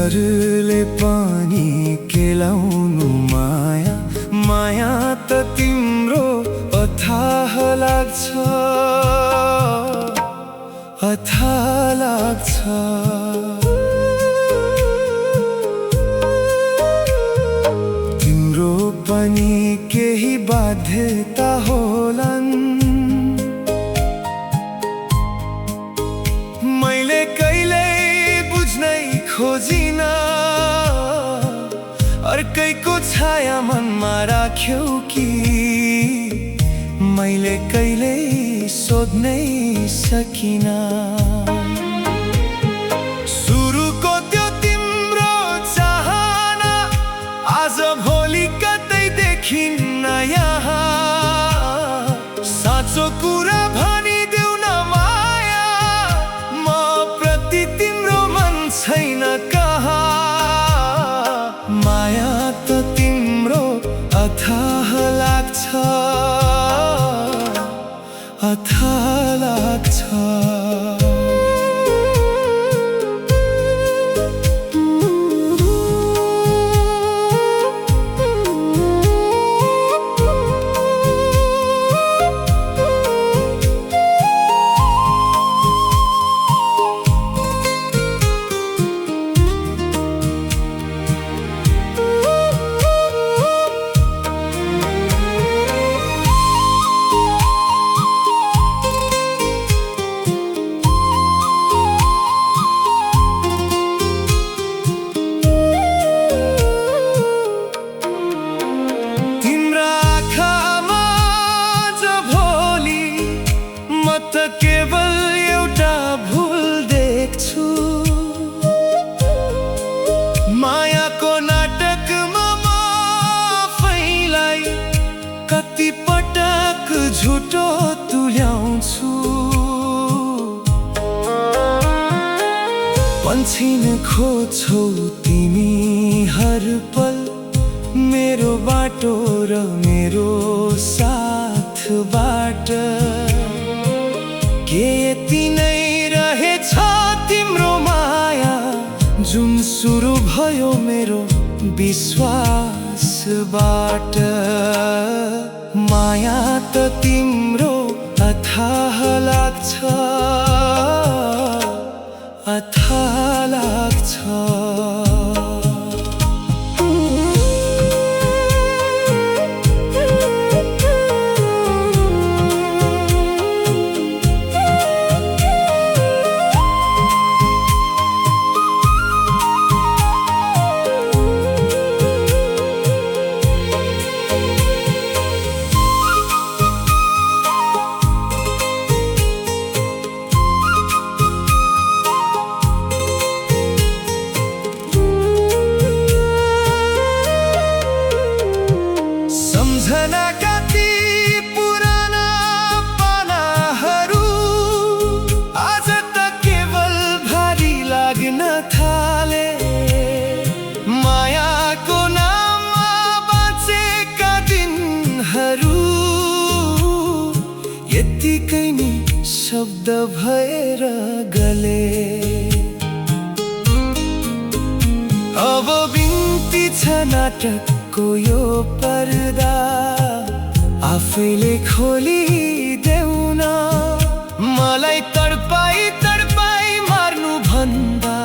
डरले पनि केलाउनु माया माया त तिम्रो अथाह लाग्छ अथाह लाग्छ। तिम्रो पनि केही बाध्यता होलान्, मैले कहिल्यै बुझ्नै खोजिन। अर्कैको छाया मनमा राख्यौ कि मैले कहिल्यै सोध्नै सकिन। सुरुको त्यो तिम्रो चाहना आज भोलि कतै देखिन्न यहाँ। साँचो कुरा भनिदेऊ न माया, म प्रति तिम्रो मन छैन कहाँ। माया त तिम्रो अथाह लाग्छ अथाह लाग्छ। केवल एउटा भुल देख्छु, मायाको नाटकमा म आफैलाई कति पटक झुटो तुल्याउँछु। पन्छिन खोज्छौ तिमी हर पल मेरो बाटो र मेरो साथबाट। के यति नै रहेछ तिम्रो माया, जुन सुरु भयो मेरो विश्वासबाट। माया त तिम्रो अथाह लाग्छ अथाह लाग्छ। सम्झनाका ती पुराना पानाहरू आज त केवल भारी लाग्न थाले। मायाको नाममा बाँचेका दिनहरू यतिकै नि शब्द भएर गले। अब बिन्ती छ नाटकको यो पर्दा, आफैले खोलिदेऊ न। मलाई तडपाई तडपाई मार्नु भन्दा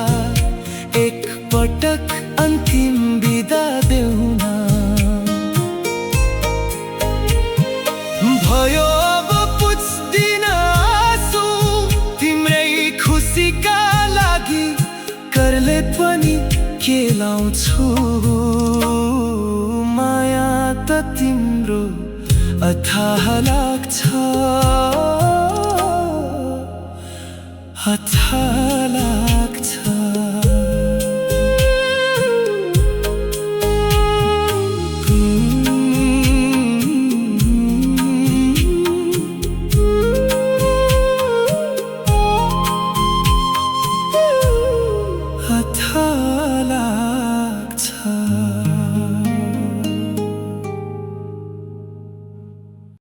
एक पटक अन्तिम बिदा देऊ न। भयो अब पुछ्दिन आँसु, तिम्रै खुसीका लागि करले पनि केलाउँछु। माया त तिम्रो अथाह लाग्छ अथाह लाग्छ। अथाह लाग्छ।